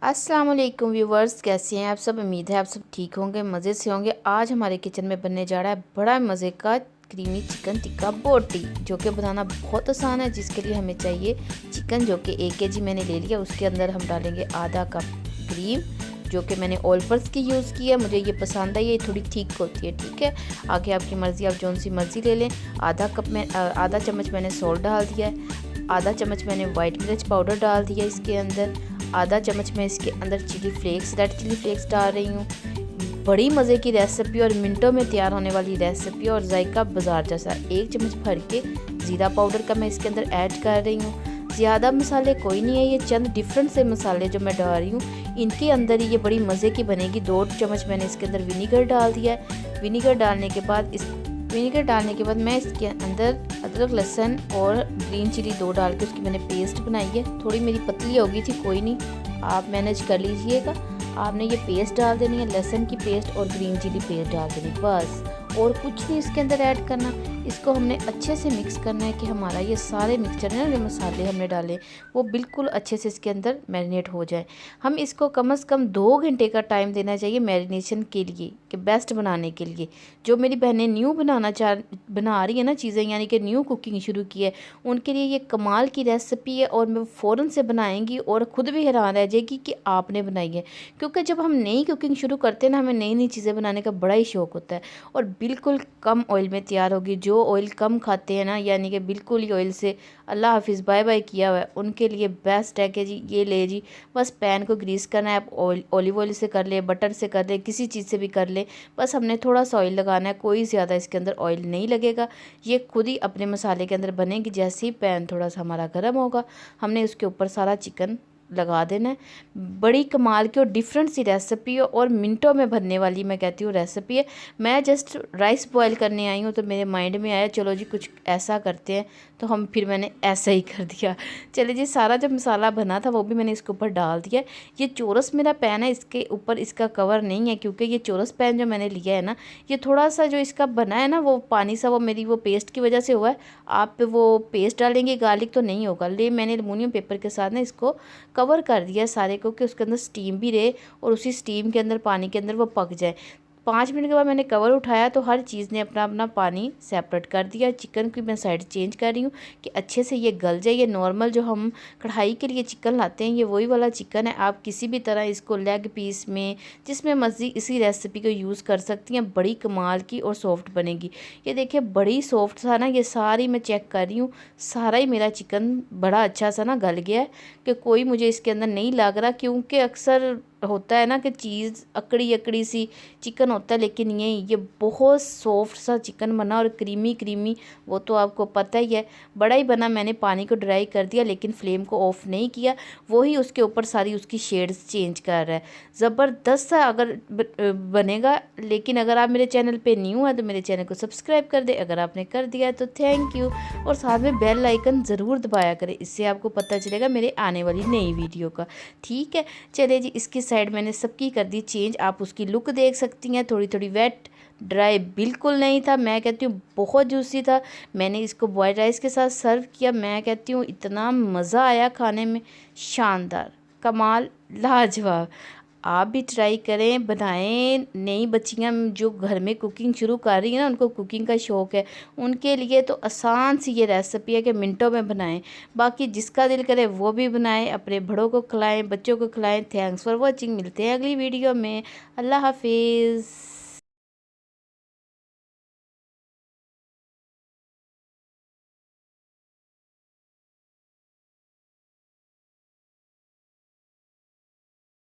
अस्सलाम वालेकुम व्यूवर्स, कैसे हैं आप सब। उम्मीद है आप सब ठीक होंगे, मज़े से होंगे। आज हमारे किचन में बनने जा रहा है बड़ा मज़े का क्रीमी चिकन टिक्का बोटी, जो कि बनाना बहुत आसान है। जिसके लिए हमें चाहिए चिकन, जो कि 1 kg मैंने ले लिया। उसके अंदर हम डालेंगे आधा कप क्रीम, जो कि मैंने ऑल पर्स की यूज़ की है। मुझे ये पसंद है, ये थोड़ी ठीक होती है। ठीक है, आगे आपकी मर्ज़ी, आप जौन सी मर्ज़ी ले लें। आधा चम्मच मैंने सॉल्ट डाल दिया है। आधा चम्मच मैंने वाइट मिर्च पाउडर डाल दिया इसके अंदर। आधा चम्मच मैं इसके अंदर chilli flakes, red chilli flakes डाल रही हूँ। बड़ी मज़े की रेसिपी और मिनटों में तैयार होने वाली रेसिपी और जायका बाजार जैसा। 1 चम्मच भर के ज़ीरा पाउडर का मैं इसके अंदर ऐड कर रही हूँ। ज़्यादा मसाले कोई नहीं है, ये चंद डिफरेंट से मसाले जो मैं डाल रही हूँ इनके अंदर ही ये बड़ी मज़े की बनेगी। 2 चम्मच मैंने इसके अंदर विनीगर डाल दिया है। विनीगर डालने के बाद मैं इसके अंदर अदरक लहसुन और ग्रीन चिली 2 डाल के उसकी मैंने पेस्ट बनाई है। थोड़ी मेरी पतली हो गई थी, कोई नहीं, आप मैनेज कर लीजिएगा। आपने ये पेस्ट डाल देनी है, लहसुन की पेस्ट और ग्रीन चिली पेस्ट डाल देनी, बस और कुछ नहीं इसके अंदर ऐड करना। इसको हमने अच्छे से मिक्स करना है कि हमारा ये सारे मिक्सचर है ना, जो मसाले हमने डाले वो बिल्कुल अच्छे से इसके अंदर मैरिनेट हो जाए। हम इसको कम से कम 2 घंटे का टाइम देना चाहिए मैरिनेशन के लिए, कि बेस्ट बनाने के लिए। जो मेरी बहनें न्यू बना रही है ना चीज़ें, यानी कि न्यू कुकिंग शुरू की है, उनके लिए ये कमाल की रेसिपी है और मैं फ़ौरन से बनाएंगी और ख़ुद भी हैरान रह जाएगी कि आपने बनाई है। क्योंकि जब हम नई कुकिंग शुरू करते हैं ना, हमें नई नई चीज़ें बनाने का बड़ा ही शौक़ होता है और बिल्कुल कम ऑयल में तैयार होगी। जो ऑयल कम खाते हैं ना, यानी कि बिल्कुल ही ऑयल से अल्लाह हाफिज़ बाय बाय किया हुआ है, उनके लिए बेस्ट है कि जी ये ले जी, बस पैन को ग्रीस करना है। आप ऑलिव ऑयल से कर ले, बटर से कर ले, किसी चीज़ से भी कर ले, बस हमने थोड़ा सा ऑयल लगाना है, कोई ज़्यादा इसके अंदर ऑयल नहीं लगेगा। ये खुद ही अपने मसाले के अंदर बनेगी। जैसे ही पैन थोड़ा सा हमारा गर्म होगा, हमने उसके ऊपर सारा चिकन लगा देना है। बड़ी कमाल की और डिफरेंट सी रेसिपी है और मिनटों में बनने वाली मैं कहती हूँ रेसिपी है। मैं जस्ट राइस बॉयल करने आई हूँ तो मेरे माइंड में आया चलो जी कुछ ऐसा करते हैं, तो मैंने ऐसा ही कर दिया। चलिए जी, सारा जब मसाला बना था वो भी मैंने इसके ऊपर डाल दिया। ये चौरस मेरा पैन है, इसके ऊपर इसका कवर नहीं है, क्योंकि ये चौरस पैन जो मैंने लिया है ना, ये थोड़ा सा जो इसका बना है ना वो पानी सा, वो मेरी वो पेस्ट की वजह से हुआ है। आप वो पेस्ट डालेंगे गार्लिक तो नहीं होगा। ले मैंने एलुमिनियम पेपर के साथ ना इसको कवर कर दिया सारे को, कि उसके अंदर स्टीम भी रहे और उसी स्टीम के अंदर पानी के अंदर वो पक जाए। 5 मिनट के बाद मैंने कवर उठाया तो हर चीज़ ने अपना अपना पानी सेपरेट कर दिया। चिकन की मैं साइड चेंज कर रही हूँ कि अच्छे से ये गल जाए। ये नॉर्मल जो हम कढ़ाई के लिए चिकन लाते हैं, ये वही वाला चिकन है। आप किसी भी तरह इसको लेग पीस में, जिसमें मर्जी, इसी रेसिपी को यूज़ कर सकती हैं। बड़ी कमाल की और सॉफ्ट बनेगी। ये देखिए बड़ी सॉफ्ट सा ना, ये सारी मैं चेक कर रही हूँ, सारा ही मेरा चिकन बड़ा अच्छा सा ना गल गया है, कि कोई मुझे इसके अंदर नहीं लग रहा। क्योंकि अक्सर होता है ना कि चीज़ अकड़ी अकड़ी सी चिकन होता है, लेकिन ये बहुत सॉफ्ट सा चिकन बना और क्रीमी क्रीमी, वो तो आपको पता ही है। बड़ा ही बना। मैंने पानी को ड्राई कर दिया लेकिन फ्लेम को ऑफ़ नहीं किया, वो ही उसके ऊपर सारी उसकी शेड्स चेंज कर रहा है। ज़बरदस्त सा अगर बनेगा। लेकिन अगर आप मेरे चैनल पे न्यू है तो मेरे चैनल को सब्सक्राइब कर दे, अगर आपने कर दिया है तो थैंक यू, और साथ में बेल आइकन ज़रूर दबाया करें, इससे आपको पता चलेगा मेरे आने वाली नई वीडियो का। ठीक है, चलिए जी, इसकी साइड मैंने सबकी कर दी चेंज। आप उसकी लुक देख सकती हैं, थोड़ी थोड़ी वेट, ड्राई बिल्कुल नहीं था। मैं कहती हूँ बहुत जूसी था। मैंने इसको बॉयल्ड राइस के साथ सर्व किया। मैं कहती हूँ इतना मज़ा आया खाने में, शानदार, कमाल, लाजवाब। आप भी ट्राई करें, बनाएं। नई बच्चियां जो घर में कुकिंग शुरू कर रही हैं ना, उनको कुकिंग का शौक़ है, उनके लिए तो आसान सी ये रेसिपी है कि मिनटों में बनाएं। बाकी जिसका दिल करे वो भी बनाएं, अपने बड़ों को खिलाएं, बच्चों को खिलाएं। Thanks for watching. मिलते हैं अगली वीडियो में। अल्लाह हाफिज़।